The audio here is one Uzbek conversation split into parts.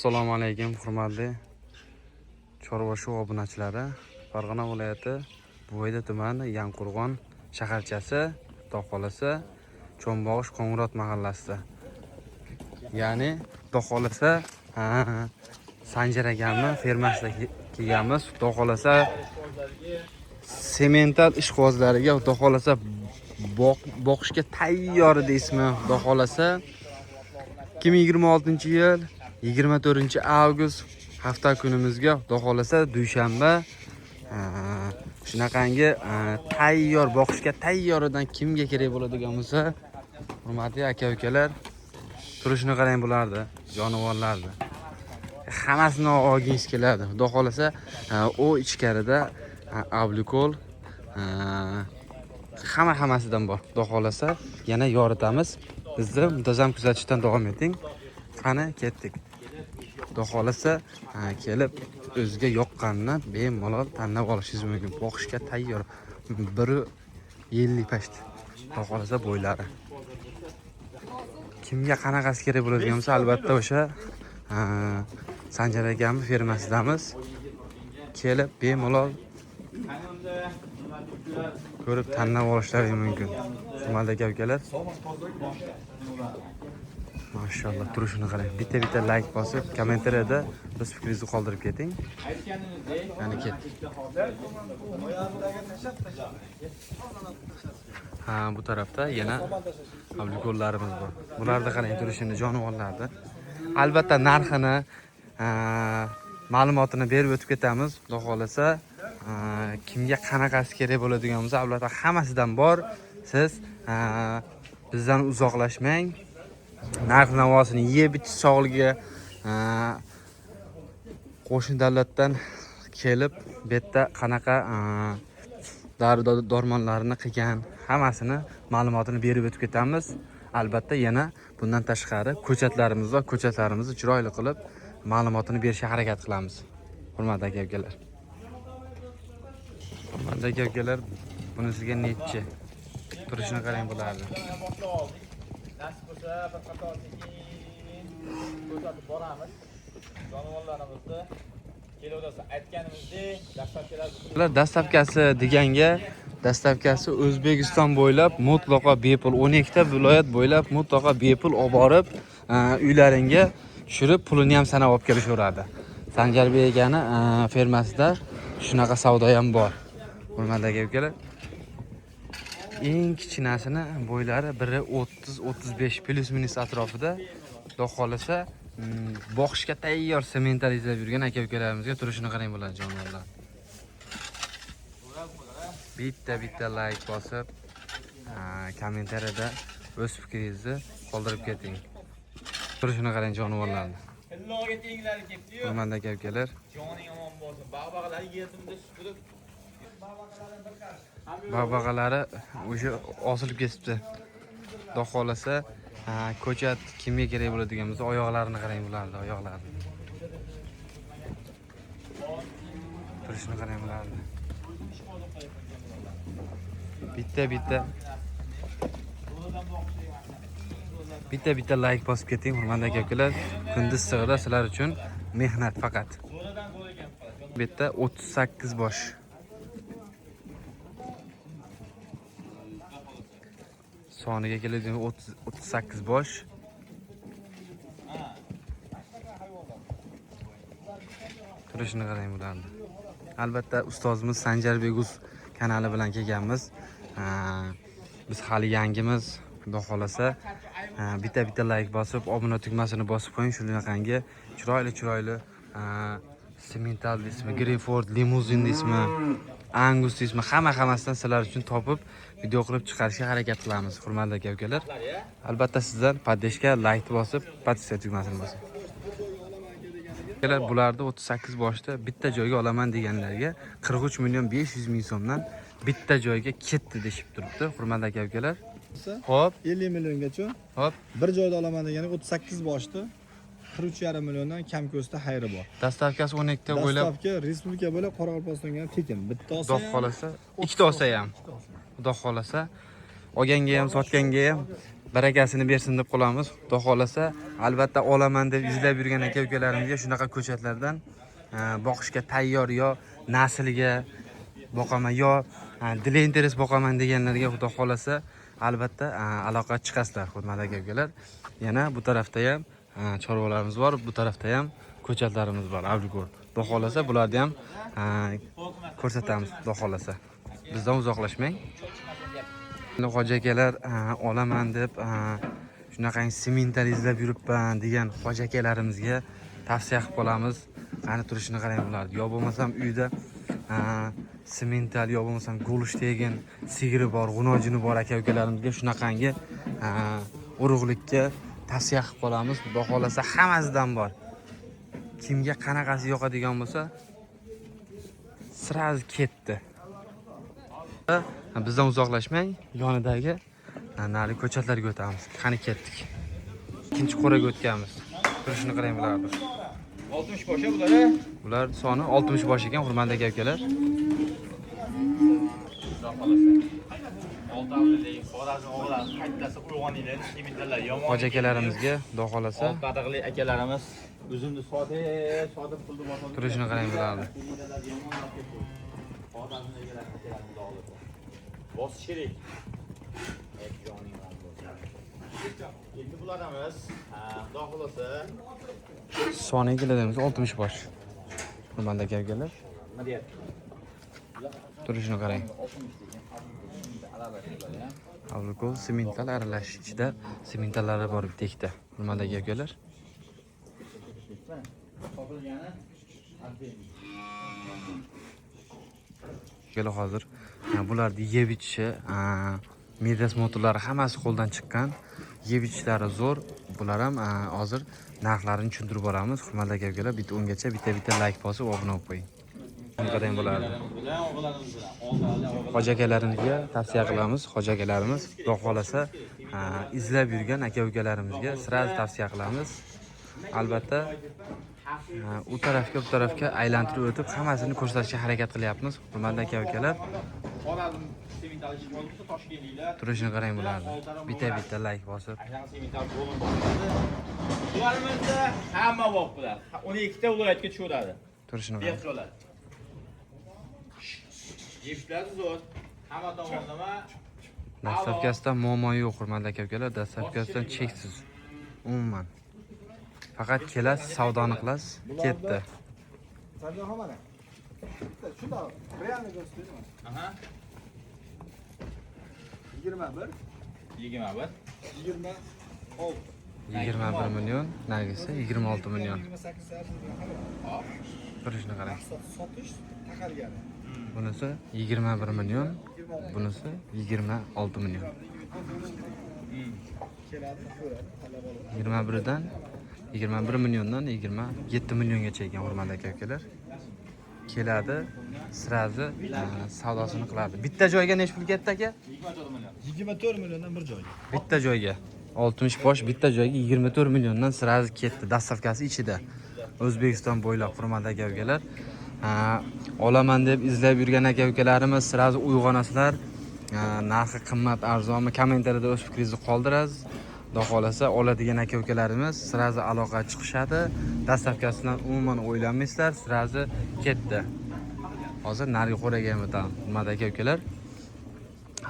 Assalomu alaykum hurmatli Chorvashuv obunachilari. Farg'ona viloyati Buvayda tumani Yanqo'rg'on shaharchasi, Xudo Cho'mbog'ish Qo'ng'irot mahallasida. Ya'ni Xudo Sanjar akamni fermasida kelganmiz. Xudo semental ishqibozlariga Xudo boqishga tayyor deysizmi? Xudo 2026-yil 24-avgust hafta kunimizga Xudo dushanba shunaqangi tayyor boqishga tayyoridan kimga kerak bo'ladigan bo'lsa, hurmatli aka-ukalar, turishini qarang bulardi, jonivorlardi. Hammasini olgingiz keladi. Xudo u ichkarida avlikol hammasidan bor. Xudo yana yoritamiz. Bizni muntazam kuzatishdan davom eting. Qani ketdik. Xudo kelib o'ziga yoqqanini bemalol tanlab olishingiz mumkin. Boqishga tayyor. 1.50 past. Xudo bo'ylari. Kimga qanaqasi kerak bo'ladigan bo'lsa, albatta o'sha Sanjar akamning fermasidamiz. Kelib bemalol ko'rib tanlab olishlari mumkin. Hurmatli aka-ukalar. Maşallah turishini qarang. Bitta like bosib, kommentariyada o'z fikringizni qoldirib keting. Ya'ni ketdik. Bu tarafda yana avlikollarimiz bor. Bularda qarang turishini, jonivorlarni. Albatta narxini, ma'lumotini berib o'tib ketamiz. Xudo kimga qanaqasi kerak bo'ladigan bo'lsa, albatta hammasidan bor. Siz bizdan uzoqlashmang. Narx-navosini yeb ichish sog'ligiga qo'shni davlatdan kelib, bu yerda qanaqa dori-dormonlarni qilgan, hammasini ma'lumotini berib o'tib ketamiz. Albatta yana bundan tashqari ko'chatlarimiz va ko'chatlarimizni chiroyli qilib ma'lumotini berishga harakat qilamiz. Hurmatli aka-ukalar. Hurmatli aka-ukalar, bunisiga nechi? Turishini qarang bularni. Nasib bo'lsa bir qator ko'rsatib boramiz. Jonivorlarimizni kelayotsa aytganimizdek dastavkasi deganga, dastavkasi O'zbekiston bo'ylab mutlaqo bepul, 12 ta viloyat bo'ylab mutlaqo bepul olib borib, uylaringga tushirib, pulini ham sanab olib kelishaveradi. Sanjarbek akani fermasida shunaqa savdo ham bor. Hurmatli aka-ukalar. Eng kichinasini bo'ylari 1.30-35 plus minus atrofida. Xudo boqishga tayyor semental izlab yurgan aka-ukalarimizga turishini qarang bo'ladi jonivorlar. Bitta like bosib, kommentariyada o'z fikringizni qoldirib keting. Turishini qarang jonivorlarni. Illoga tenglari ketdi-yu. Hurmatli aka-ukalar. Joning omon bo'lsin. Bag'baqalar yetimda supurib. Bag'baqalari o'sha osilib ketibdi. Xudo ko'chat kimga kerak bo'ladigan bo'lsa, oyoqlarini qarang bularni, oyoqlarini. Turishini qarang bularni. Bitta like bosib keting, hurmatli aka-ukalar. Kunduz sig'ida sizlar uchun mehnat faqat. Bitta 38 bosh. Soniga keladigan 38 bosh. Turishini qarang bularni. Albatta ustozimiz Sanjarbek kanali bilan kelganmiz. Biz hali yangimiz. Xudo bitta like bosib, obuna tugmasini bosib qo'ying. Shunaqangi chiroyli semental deysizmi, Greyford, limuzin deysizmi, Angus deysizmi, hammasidan sizlar uchun topib video qilib chiqarishga harakat qilamiz. Hurmatli aka-ukalar. Albatta sizdan podeshga like bosib, podpiska tugmasini bosing. Aka-ukalar, bularni 38 boshda bitta joyga olaman deganlarga 43.500.000 so'mdan bitta joyga ketdi deshib turibdi. Hurmatli aka-ukalar. Xo'p, 50 milliongacha. Xo'p, bir joyda olaman degani 38 boshda 43.5 milliondan kam ko'sta xayri bor. Dastavkasi 12 ta bo'ylab. Dastavka respublika bo'ylab Qoraqalpog'istonga tekin. Bitta olsa ham, ikkita olsa ham. Xudo olganga ham, sotganga ham barakasini bersin deb qolamiz. Xudo xolasa, albatta olaman deb izlab yurgan aka-ukalarimizga shunaqa ko'chatlardan boqishga tayyor yo nasliga boqaman yo dili interes boqaman deganlarga xudo xolasa albatta aloqa chiqasizlar, hurmatli aka-ukalar. Yana bu tarafda ham chorvalarimiz bor, bu tarafda ham ko'chatlarimiz bor. Abrikor. Xudo xolasa bularni ham ko'rsatamiz, xudo xolasa. Bizdan uzoqlashmang. Hoji akalar olaman deb shunaqangi semental izlab yuribman degan hoji akalarimizga tavsiya qilib qolamiz. Qani turishini qarang bularni. Yo bo'lmasam uyda semental yo bo'lmasam go'lish degan sigiri bor, g'unojini bor aka-ukalarimizga shunaqangi urug'likka tavsiya qilib qolamiz. Xudo xolasa hammasidan bor. Kimga qanaqasi yoqadigan bo'lsa, sraz ketdi. Bizdan uzoqlashmang, yonidagi nari ko'chatlarga o'tamiz. Qani ketdik. Ikkinchi qo'raga o'tganmiz. Turishini qarang bularni. 60 bosh bular. Bular soni 60 bosh ekan, hurmatli aka-ukalar. Hoji akalarimizga xudo xolasa Qadrli akalarimiz o'zimni sodi pulni boshqa turishini qarang bularni. Boss sherik. Endi bularimiz xudo xolasa Soni keladigan 60 bosh. Hurmatli aka-ukalar. nima deyapti? Turishini qarang. Avrikol semental aralash ichida sementallari bor bitekda. Hurmatli aka-ukalar. Kelo hozir bularni yeb ichishi, medas motorlari hammasi qo'ldan chiqqan. Yeb ichishlari zo'r. Bular ham hozir narxlarini tushuntirib boramiz. Hurmatli aka-ukalar, bitta o'ngacha bitta like bosib obuna bo'lib qo'ying. Qanday bo'ladi? Hoji akalarimizga tavsiya qilamiz. Hoji akalarimiz xudo xolasa izlab yurgan aka-ukalarimizga sira tavsiya qilamiz. Albatta u tarafga bu tarafga aylantirib o'tib hammasini ko'rsatishga harakat qilyapmiz. Hurmatli aka-ukalar, turishini qarang bularni. Bitta like bosib. Bularmizda hamma bor bular. 12 ta viloyatga tushiradi. Turishini qarang. Yeshlar zo'r. Hamma tomonlama Dastavkasida muammo yo'q, hurmatli aka-ukalar. Dastavkasidan cheksiz. Umuman. Faqat kelasiz, savdoni qilasiz, ketdi. Sardoha mana. Shunda realni ko'rsataymi? Aha. 21. 21. 21 million, nargisi 26 million. 28 sardi. Turishini qarang. Sotish taqalgani. Bunisi 21 million, bunisi 26 million. Keladi, ko'radi, talab oladi. 21 dan 21 milliondan 27 milliongacha ekan, hurmatli aka-ukalar. Keladi, sirazi savdosini qiladi. Bitta joyga nech pul ketdi aka? 24 milliondan bir joyga. Bitta joyga 60 bosh bitta joyga 24 milliondan sirazi ketdi. Dastavkasi ichida. O'zbekiston bo'ylab, hurmatli aka-ukalar. Olaman deb izlab yurgan aka-ukalarimiz sirazi uyg'onasizlar. Narxi qimmat, arzonmi? Kommentariyada o'z fikringizni qoldirasiz. Xudo xolasa oladigan aka-ukalarimiz sirazi aloqa chiqishadi. Dastavkasidan umuman o'ylanmaysizlar, sirazi ketdi. Hozir narigi qo'raga ham o'tamiz. Hurmatli aka-ukalar,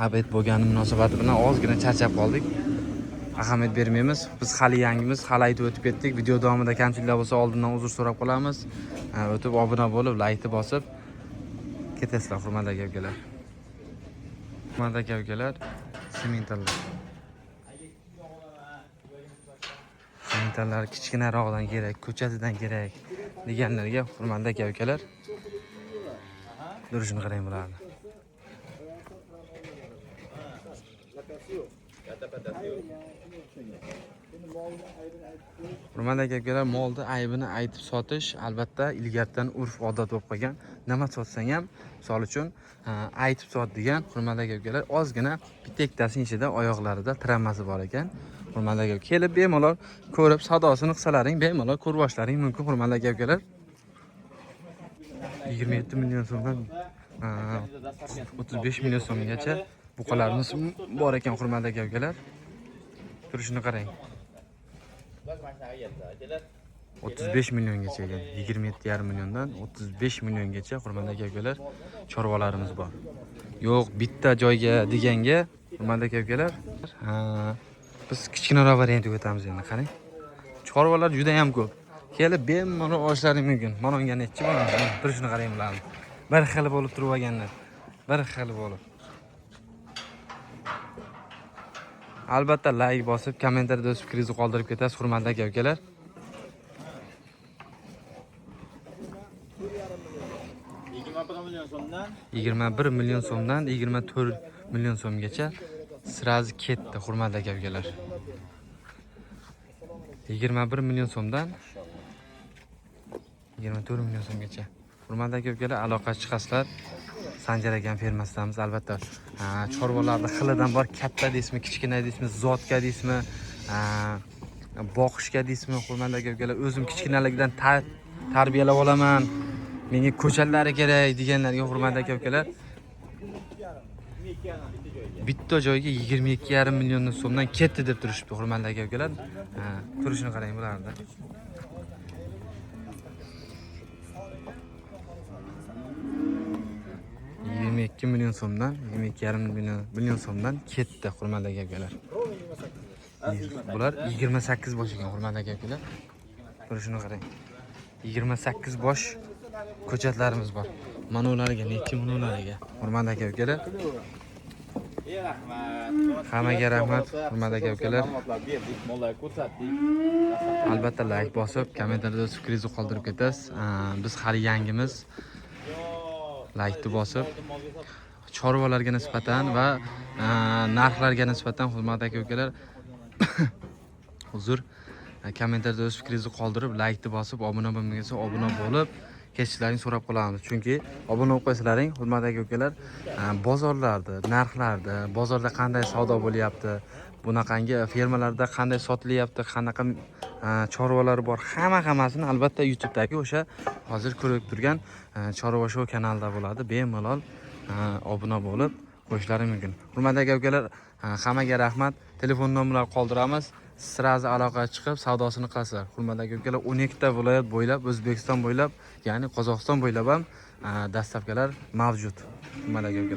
habet bo'lgani munosabati bilan ozgina charchab qoldik. Ahamiyat bermaymiz. Biz hali yangimiz, hali aytib o'tib ketdik. Video davomida kamchiliklar bo'lsa oldindan uzr so'rab qolamiz. O'tib obuna bo'lib, like bosib ketasizlar, hurmatli aka-ukalar. Hurmatli aka-ukalar, sementallar. Sementallar kichkinaroqdan kerak, ko'chatidan kerak deganlarga hurmatli aka-ukalar. Durishini qarang bularni. Hurmatli aka-ukalar, molni aybini aytib sotish albatta ilgaridan urf odat bo'lib qolgan. Nima sotsang ham, misol uchun aytib sot degan, hurmatli aka-ukalar, ozgina bitta ikkitasining ichida oyoqlarida travmasi bor ekan. Hurmatli aka, kelib bemalol ko'rib savdosini qilsalaring, bemalol ko'rib oshlaring mumkin, hurmatli aka-ukalar. 27 million so'mdan 35 million so'mgacha buqalarimiz bor ekan, hurmatli aka-ukalar. Turishini qarang. Bak mashinaga yetdi. Kelar. 35 milliongacha ekan. 27,5 milliondan 35 milliongacha hurmatli aka-ukalar chorvalarimiz bor. Yo'q, bitta joyga deganga hurmatli aka-ukalar. Ha, biz kichkinaroq variantga o'tamiz endi, qarang. Chorvalar juda ham ko'p. Kelib bemalol olishlaring mumkin. Mana unga nechi bor? Turishini qarang bularni. Bir xil bo'lib turib olganlar. Bir xil bo'lib. Albatta like bosib, kommentariyada o'z fikringizni qoldirib ketasiz, hurmatli aka-ukalar. 21 million so'mdan 21 million so'mdan 24 million so'mgacha sirazi ketdi, hurmatli aka-ukalar. 21 million so'mdan 24 million so'mgacha. Hurmatli aka-ukalar, aloqa chiqasizlar. Sanjar ekan fermasidamiz, albatta. Chorvalarning xilidan bor, katta deysizmi, kichkina deysizmi, zotga deysizmi, boqishga deysizmi, hurmatli aka-ukalar, o'zim kichkinalikdan tarbiyalab olaman. Menga ko'chatlari kerak deganlarga hurmatli aka-ukalar, bitta joyga 22,5 million so'mdan ketdi deb turishibdi, hurmatli aka-ukalar. Turishini qarang bularda. million so'mdan 22,5 million so'mdan ketdi, hurmatli aka-ukalar. Bular 28 bosh ekan, hurmatli aka-ukalar. Turishini qarang. 28 bosh ko'chatlarimiz bor. Mana ularga necha ularga. Hurmatli aka-ukalar. rahmat. Hammaga rahmat, hurmatli aka-ukalar. Mollar ko'rsatdik. Albatta like bosib, kommentariyada o'z fikringizni qoldirib ketasiz. Biz hali yangimiz. Like'ni bosib, chorvalarga nisbatan va narxlarga nisbatan hurmatli aka-ukalar uzr, kommentariyada o'z fikringizni qoldirib, like'ni bosib, obuna bo'lmagansa obuna bo'lib ketishlarini so'rab qolamiz. Chunki obuna bo'lib qo'ysalaring, hurmatli aka-ukalar, bozorlarda, narxlarda, bozorda qanday savdo bo'lyapti, bunaqangi fermalarda qanday sotilyapti, qanaqa chorvalar bor, hammasini albatta YouTube'dagi o'sha hozir ko'rib turgan Chorva Show kanalida bo'ladi. Bemalol obuna bo'lib qo'shishlaring mumkin. Hurmatli aka-ukalar, hammaga rahmat. Telefon nomerlarini qoldiramiz. Sirazi aloqa chiqib savdosini qilasizlar. Hurmatli aka-ukalar, 12 ta viloyat bo'ylab, O'zbekiston bo'ylab, ya'ni Qozog'iston bo'ylab ham dastavkalar mavjud. Hurmatli aka-ukalar.